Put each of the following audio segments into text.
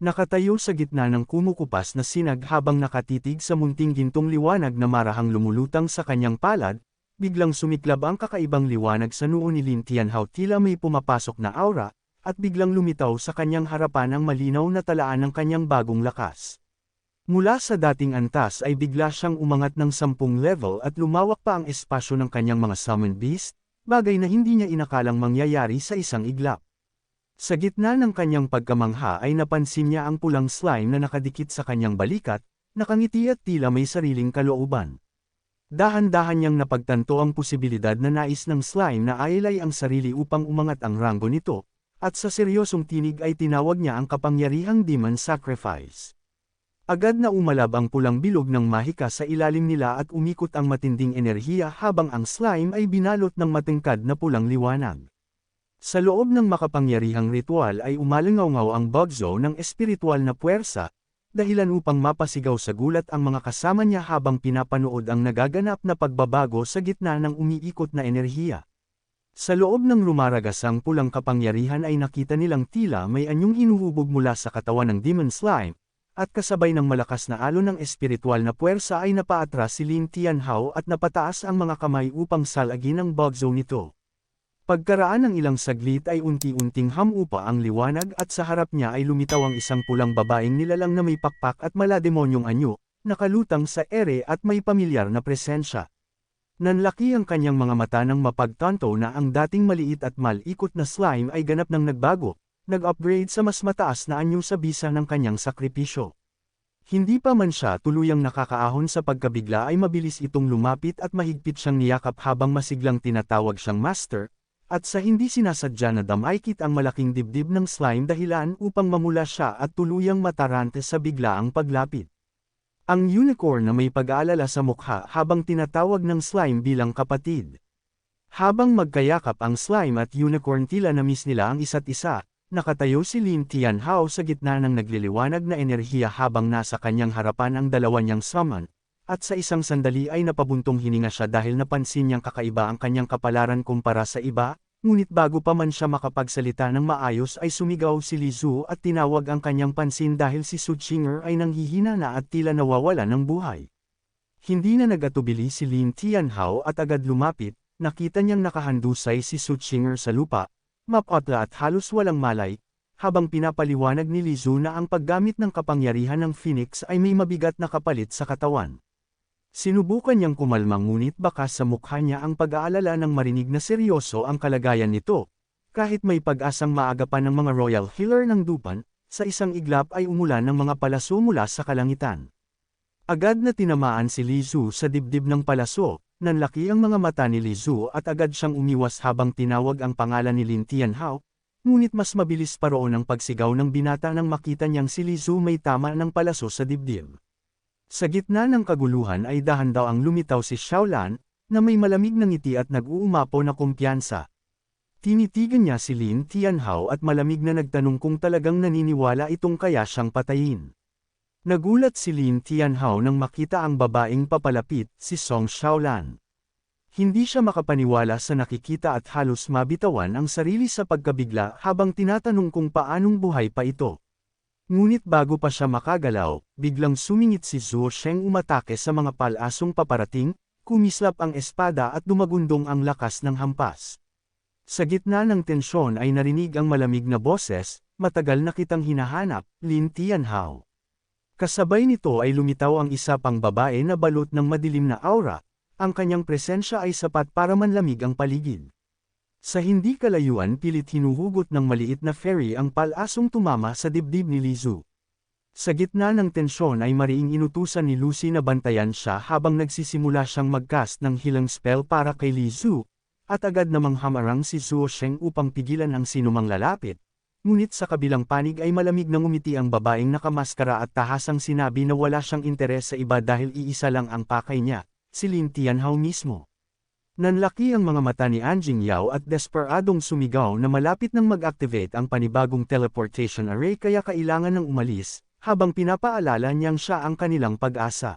Nakatayo sa gitna ng kumukupas na sinag habang nakatitig sa munting gintong liwanag na marahang lumulutang sa kanyang palad, biglang sumiklab ang kakaibang liwanag sa noo ni Lin Tianhao, tila may pumapasok na aura, at biglang lumitaw sa kanyang harapan ang malinaw na talaan ng kanyang bagong lakas. Mula sa dating antas ay bigla siyang umangat ng 10 level at lumawak pa ang espasyo ng kanyang mga summon beast, bagay na hindi niya inakalang mangyayari sa isang iglap. Sa gitna ng kanyang pagkamangha ay napansin niya ang pulang slime na nakadikit sa kanyang balikat, nakangiti at tila may sariling kalooban. Dahan-dahan niyang napagtanto ang posibilidad na nais ng slime na ailay ang sarili upang umangat ang ranggo nito, at sa seryosong tinig ay tinawag niya ang kapangyarihang demon sacrifice. Agad na umalab ang pulang bilog ng mahika sa ilalim nila at umikot ang matinding enerhiya habang ang slime ay binalot ng matingkad na pulang liwanag. Sa loob ng makapangyarihang ritual ay umalingaw ang bugzo ng espiritual na puwersa, dahilan upang mapasigaw sa gulat ang mga kasama niya habang pinapanood ang nagaganap na pagbabago sa gitna ng umiikot na enerhiya. Sa loob ng rumaragasang pulang kapangyarihan ay nakita nilang tila may anyong hinuhubog mula sa katawan ng demon slime, at kasabay ng malakas na alon ng espiritual na puwersa ay napaatras si Lin Tianhao at napataas ang mga kamay upang salagin ang bugzo nito. Pagkaraan ng ilang saglit ay unti-unting hamupa ang liwanag at sa harap niya ay lumitaw ang isang pulang babaeng nilalang na may pakpak at malademonyong anyo, nakalutang sa ere at may pamilyar na presensya. Nanlaki ang kanyang mga mata nang mapagtanto na ang dating maliit at malikot na slime ay ganap nang nagbago, nag-upgrade sa mas mataas na anyo sa bisa ng kanyang sakripisyo. Hindi pa man siya tuluyang nakakaahon sa pagkabigla ay mabilis itong lumapit at mahigpit siyang niyakap habang masiglang tinatawag siyang master, at sa hindi sinasadya na damaykit ang malaking dibdib ng slime dahilan upang mamula siya at tuluyang matarante sa biglaang paglapit. Ang unicorn na may pag-aalala sa mukha habang tinatawag ng slime bilang kapatid. Habang magkayakap ang slime at unicorn tila na-miss nila ang isa't isa, nakatayo si Lin Tianhao sa gitna ng nagliliwanag na enerhiya habang nasa kanyang harapan ang dalawa niyang summon, at sa isang sandali ay napabuntong hininga siya dahil napansin niyang kakaiba ang kanyang kapalaran kumpara sa iba, ngunit bago pa man siya makapagsalita ng maayos ay sumigaw si Li Zhu at tinawag ang kanyang pansin dahil si Su Qinger ay nanghihina na at tila nawawala ng buhay. Hindi na nagatubili si Lin Tianhao at agad lumapit, nakita niyang nakahandusay si Su Qinger sa lupa, mapotla at halos walang malay, habang pinapaliwanag ni Li Zhu na ang paggamit ng kapangyarihan ng Phoenix ay may mabigat na kapalit sa katawan. Sinubukan niyang kumalma ngunit baka sa mukha niya ang pag-aalala ng marinig na seryoso ang kalagayan nito. Kahit may pag-asang maagapan ng mga royal healer ng Dupan, sa isang iglap ay umulan ng mga palaso mula sa kalangitan. Agad na tinamaan si Li Zhu sa dibdib ng palaso, nanlaki ang mga mata ni Li Zhu at agad siyang umiwas habang tinawag ang pangalan ni Lin Tianhao, ngunit mas mabilis pa roon ang pagsigaw ng binata nang makita niyang si Li Zhu may tama ng palaso sa dibdib. Sa gitna ng kaguluhan ay dahan-daw ang lumitaw si Xiaolan, na may malamig na ngiti at nag-uumapaw na kumpiyansa. Tinitigan niya si Lin Tianhao at malamig na nagtanong kung talagang naniniwala itong kaya siyang patayin. Nagulat si Lin Tianhao nang makita ang babaeng papalapit, si Song Xiaolan. Hindi siya makapaniwala sa nakikita at halos mabitawan ang sarili sa pagkabigla habang tinatanong kung paanong buhay pa ito. Ngunit bago pa siya makagalaw, biglang sumingit si Zhuo Sheng umatake sa mga palasong paparating, kumislap ang espada at dumagundong ang lakas ng hampas. Sa gitna ng tensyon ay narinig ang malamig na boses, matagal na kitang hinahanap, Lin Tianhao. Kasabay nito ay lumitaw ang isa pang babae na balot ng madilim na aura, ang kanyang presensya ay sapat para manlamig ang paligid. Sa hindi kalayuan pilit hinuhugot ng maliit na fairy ang palasong tumama sa dibdib ni Li Zhu. Sa gitna ng tensyon ay mariing inutusan ni Lucy na bantayan siya habang nagsisimula siyang mag-cast ng healing spell para kay Li Zhu, at agad namang hamarang si Zhuo Sheng upang pigilan ang sinumang lalapit. Ngunit sa kabilang panig ay malamig na ngumiti ang babaeng nakamaskara at tahasang sinabi na wala siyang interes sa iba dahil iisa lang ang pakay niya, si Lin Tianhao mismo. Nanlaki ang mga mata ni Anjing Yao at desperadong sumigaw na malapit nang mag-activate ang panibagong teleportation array kaya kailangan ng umalis, habang pinapaalala niyang siya ang kanilang pag-asa.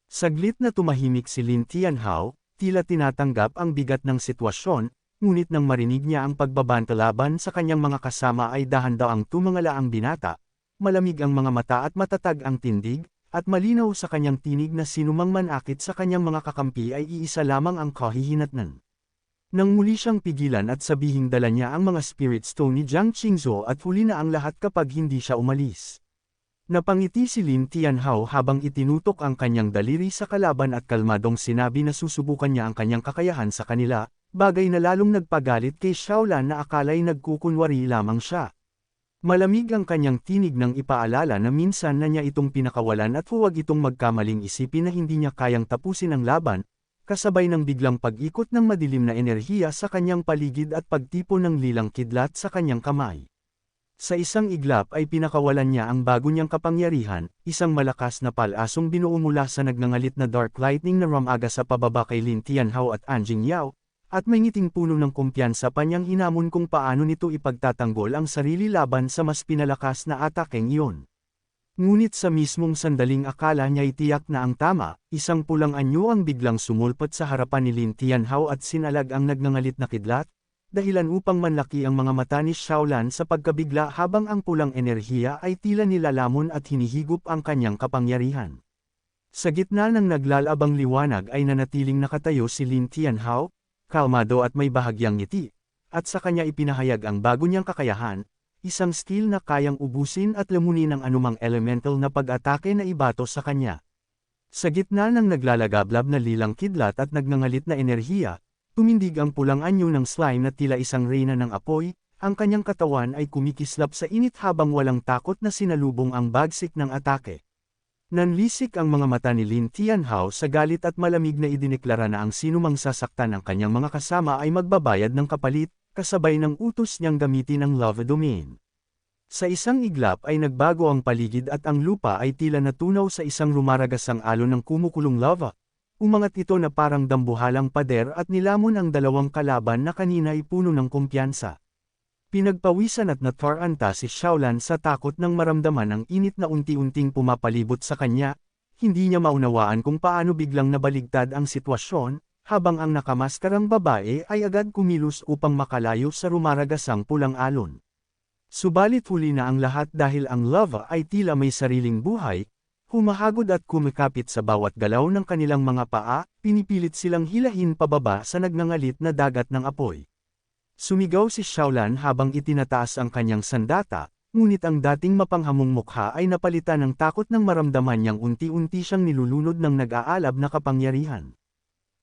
Saglit na tumahimik si Lin Tianhao, tila tinatanggap ang bigat ng sitwasyon, ngunit nang marinig niya ang pagbabanta laban sa kanyang mga kasama ay dahan-daw ang tumangala ang binata, malamig ang mga mata at matatag ang tindig, at malinaw sa kanyang tinig na sinumang manakit sa kanyang mga kakampi ay iisa lamang ang kahihinatnan. Nang muli siyang pigilan at sabihing dala niya ang mga spirit stone ni Jiang Qingzhou at huli na ang lahat kapag hindi siya umalis. Napangiti si Lin Tianhao habang itinutok ang kanyang daliri sa kalaban at kalmadong sinabi na susubukan niya ang kanyang kakayahan sa kanila, bagay na lalong nagpagalit kay Xiaolan na akala'y nagkukunwari lamang siya. Malamig ang kanyang tinig nang ipaalala na minsan na niya itong pinakawalan at huwag itong magkamaling isipin na hindi niya kayang tapusin ang laban, kasabay ng biglang pag-ikot ng madilim na enerhiya sa kanyang paligid at pagtipon ng lilang kidlat sa kanyang kamay. Sa isang iglap ay pinakawalan niya ang bago niyang kapangyarihan, isang malakas na palasong binuo mula sa nagngangalit na dark lightning na rumaga sa pababa kay Lin Tianhao at Anjing Yao, at may ngiting puno ng kumpiyansa pa niyang hinamon kung paano nito ipagtatanggol ang sarili laban sa mas pinalakas na atakeng iyon. Ngunit sa mismong sandaling akala niya'y tiyak na ang tama, isang pulang anyo ang biglang sumulpot sa harapan ni Lin Tianhao at sinalag ang nagngangalit na kidlat, dahilan upang manlaki ang mga mata ni Xiaolan sa pagkabigla habang ang pulang enerhiya ay tila nilalamon at hinihigop ang kanyang kapangyarihan. Sa gitna ng naglalabang liwanag ay nanatiling nakatayo si Lin Tianhao, kalmado at may bahagyang ngiti, at sa kanya ipinahayag ang bago niyang kakayahan, isang skill na kayang ubusin at lamunin ng anumang elemental na pag-atake na ibato sa kanya. Sa gitna ng naglalagablab na lilang kidlat at nagngangalit na enerhiya, tumindig ang pulang anyo ng slime na tila isang reyna ng apoy, ang kanyang katawan ay kumikislap sa init habang walang takot na sinalubong ang bagsik ng atake. Nanlisik ang mga mata ni Lin Tianhao sa galit at malamig na idineklara na ang sinumang sasaktan ng kanyang mga kasama ay magbabayad ng kapalit, kasabay ng utos niyang gamitin ang lava domain. Sa isang iglap ay nagbago ang paligid at ang lupa ay tila natunaw sa isang rumaragasang alon ng kumukulong lava. Umangat ito na parang dambuhalang pader at nilamon ang dalawang kalaban na kanina ay puno ng kumpiyansa. Pinagpawisan at nataranta si Xiaolan sa takot nang maramdaman ang init na unti-unting pumapalibot sa kanya, hindi niya maunawaan kung paano biglang nabaligtad ang sitwasyon, habang ang nakamaskarang babae ay agad kumilos upang makalayo sa rumaragasang pulang alon. Subalit huli na ang lahat dahil ang lava ay tila may sariling buhay, humahagod at kumikapit sa bawat galaw ng kanilang mga paa, pinipilit silang hilahin pababa sa nagngangalit na dagat ng apoy. Sumigaw si Xiaolan habang itinataas ang kanyang sandata, ngunit ang dating mapanghamong mukha ay napalitan ng takot nang maramdaman niyang unti-unti siyang nilulunod ng nag-aalab na kapangyarihan.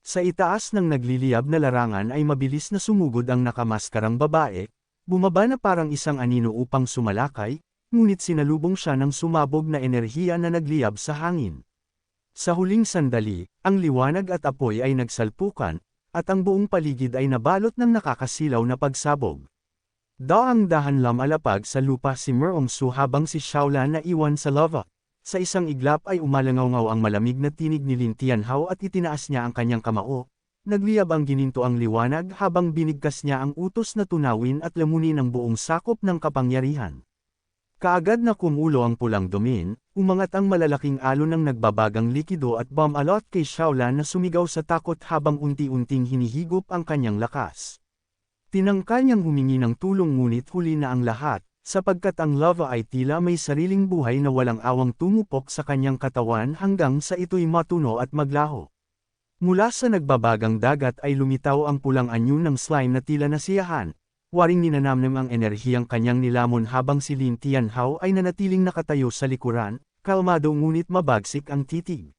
Sa itaas ng nagliliyab na larangan ay mabilis na sumugod ang nakamaskarang babae, bumaba na parang isang anino upang sumalakay, ngunit sinalubong siya ng sumabog na enerhiya na nagliyab sa hangin. Sa huling sandali, ang liwanag at apoy ay nagsalpukan, at ang buong paligid ay nabalot ng nakakasilaw na pagsabog. Daang-dahan lumalapag sa lupa si Merongsu habang si Xiaolan na iwan sa lava. Sa isang iglap ay umalangaw ang malamig na tinig ni Lin Tianhao at itinaas niya ang kanyang kamao. Nagliyab ang gininto ang liwanag habang binigkas niya ang utos na tunawin at lamunin ang buong sakop ng kapangyarihan. Kaagad na kumulo ang pulang domain, umangat ang malalaking alon ng nagbabagang likido at bumalot kay Xiaolan na sumigaw sa takot habang unti-unting hinihigop ang kanyang lakas. Tinangka niyang humingi ng tulong ngunit huli na ang lahat, sapagkat ang lava ay tila may sariling buhay na walang awang tumupok sa kanyang katawan hanggang sa ito'y matuno at maglaho. Mula sa nagbabagang dagat ay lumitaw ang pulang anyo ng slime na tila nasiyahan, waring ninanamnam ang enerhiyang kanyang nilamon habang si Lin Tianhao ay nanatiling nakatayo sa likuran, kalmado ngunit mabagsik ang titig.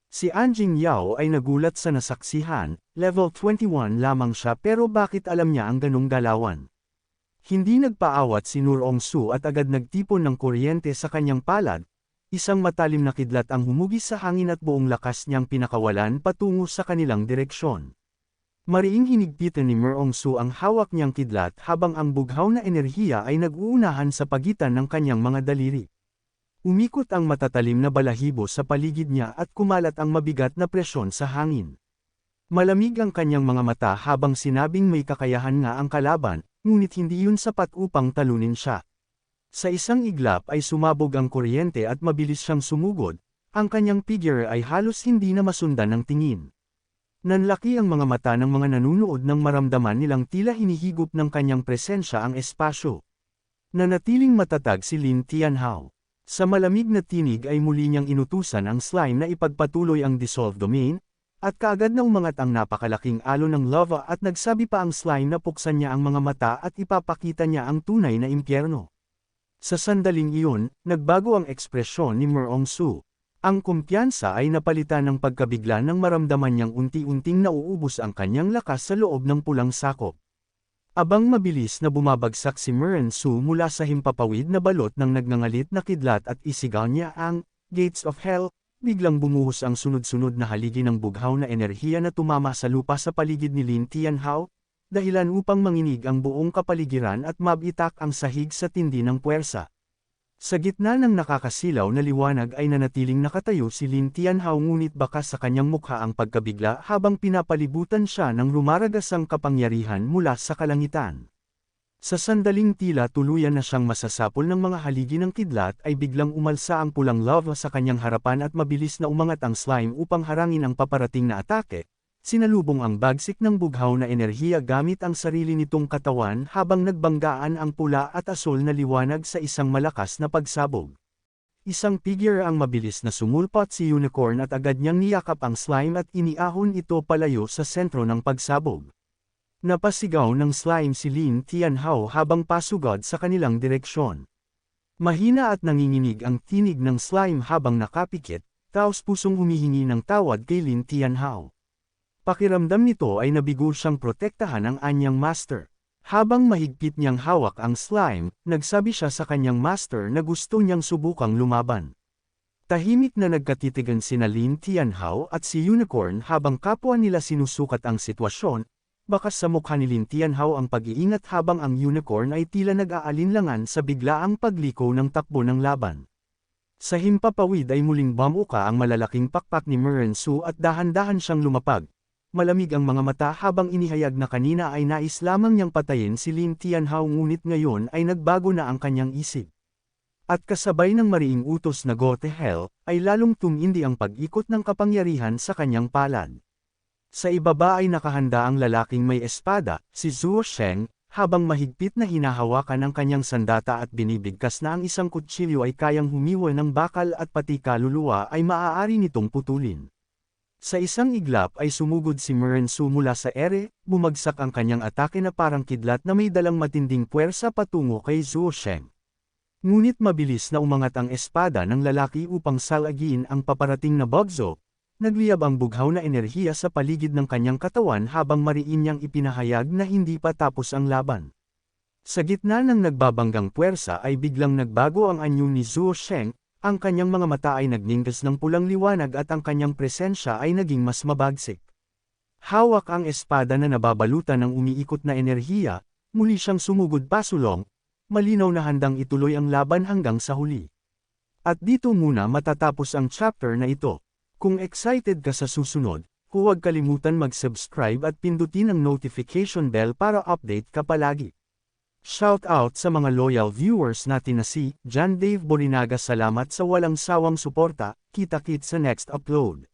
Si Anjing Yao ay nagulat sa nasaksihan, level 21 lamang siya pero bakit alam niya ang ganong galawan? Hindi nagpaawat si Merongsu at agad nagtipon ng kuryente sa kanyang palad, isang matalim na kidlat ang humugis sa hangin at buong lakas niyang pinakawalan patungo sa kanilang direksyon. Mariing hinigpitan ni Merongsu ang hawak niyang kidlat habang ang bughaw na enerhiya ay nag-uunahan sa pagitan ng kanyang mga daliri. Umikot ang matatalim na balahibo sa paligid niya at kumalat ang mabigat na presyon sa hangin. Malamig ang kanyang mga mata habang sinabing may kakayahan nga ang kalaban, ngunit hindi yun sapat upang talunin siya. Sa isang iglap ay sumabog ang kuryente at mabilis siyang sumugod, ang kanyang figure ay halos hindi na masundan ng tingin. Nanlaki ang mga mata ng mga nanunood nang maramdaman nilang tila hinihigop ng kanyang presensya ang espasyo. Nanatiling matatag si Lin Tianhao. Sa malamig na tinig ay muli niyang inutusan ang slime na ipagpatuloy ang dissolve domain, at kaagad na umangat ang napakalaking alon ng lava at nagsabi pa ang slime na puksan niya ang mga mata at ipapakita niya ang tunay na impyerno. Sa sandaling iyon, nagbago ang ekspresyon ni Merong Su. Ang kumpiyansa ay napalitan ng pagkabigla nang maramdaman niyang unti-unting nauubos ang kanyang lakas sa loob ng pulang sakop. Abang mabilis na bumabagsak si Meren Su mula sa himpapawid na balot ng nagngangalit na kidlat at isigaw niya ang Gates of Hell. Biglang bumuhos ang sunod-sunod na haligi ng bughaw na enerhiya na tumama sa lupa sa paligid ni Lin Tianhao, dahilan upang manginig ang buong kapaligiran at mabitak ang sahig sa tindi ng puwersa. Sa gitna ng nakakasilaw na liwanag ay nanatiling nakatayo si Lin Tianhao ngunit bakas sa kanyang mukha ang pagkabigla habang pinapalibutan siya ng rumaragasang kapangyarihan mula sa kalangitan. Sa sandaling tila tuluyan na siyang masasapol ng mga haligi ng kidlat ay biglang umalsa ang pulang lava sa kanyang harapan at mabilis na umangat ang slime upang harangin ang paparating na atake. Sinalubong ang bagsik ng bughaw na enerhiya gamit ang sarili nitong katawan habang nagbanggaan ang pula at asol na liwanag sa isang malakas na pagsabog. Isang figure ang mabilis na sumulpot si Unicorn at agad niyang niyakap ang slime at iniahon ito palayo sa sentro ng pagsabog. Napasigaw ng slime si Lin Tianhao habang pasugod sa kanilang direksyon. Mahina at nanginginig ang tinig ng slime habang nakapikit, taos pusong humihingi ng tawad kay Lin Tianhao. Pakiramdam nito ay nabigo siyang protektahan ang anyang master. Habang mahigpit niyang hawak ang slime, nagsabi siya sa kanyang master na gusto niyang subukang lumaban. Tahimik na nagkatitigan sina Lin Tianhao at si Unicorn habang kapwa nila sinusukat ang sitwasyon. Bakas sa mukha ni Lin Tianhao ang pag-iingat habang ang Unicorn ay tila nag-aalinlangan sa biglaang pagliko ng takbo ng laban. Sa himpapawid ay muling bumuka ang malalaking pakpak ni Meren Su at dahan-dahan siyang lumapag. Malamig ang mga mata habang inihayag na kanina ay nais lamang niyang patayin si Lin Tianhao ngunit ngayon ay nagbago na ang kanyang isip. At kasabay ng mariing utos na Go to Hell, ay lalong tumindi ang pag-ikot ng kapangyarihan sa kanyang palad. Sa ibaba ay nakahanda ang lalaking may espada, si Zuo Sheng, habang mahigpit na hinahawakan ang kanyang sandata at binibigkas na ang isang kutsilyo ay kayang humiwa ng bakal at pati kaluluwa ay maaari nitong putulin. Sa isang iglap ay sumugod si Meren Su mula sa ere, bumagsak ang kanyang atake na parang kidlat na may dalang matinding puwersa patungo kay Zuo Sheng. Ngunit mabilis na umangat ang espada ng lalaki upang salagin ang paparating na bugso. Nagliyab ang bughaw na enerhiya sa paligid ng kanyang katawan habang mariin niyang ipinahayag na hindi pa tapos ang laban. Sa gitna ng nagbabanggang puwersa ay biglang nagbago ang anyo ni Zuo Sheng, ang kanyang mga mata ay nagninggas ng pulang liwanag at ang kanyang presensya ay naging mas mabagsik. Hawak ang espada na nababalutan ng umiikot na enerhiya, muli siyang sumugod pasulong, malinaw na handang ituloy ang laban hanggang sa huli. At dito muna matatapos ang chapter na ito. Kung excited ka sa susunod, huwag kalimutan mag-subscribe at pindutin ang notification bell para update ka palagi. Shout out sa mga loyal viewers natin na si John Dave Borinaga. Salamat sa walang sawang suporta, kita-kits sa next upload.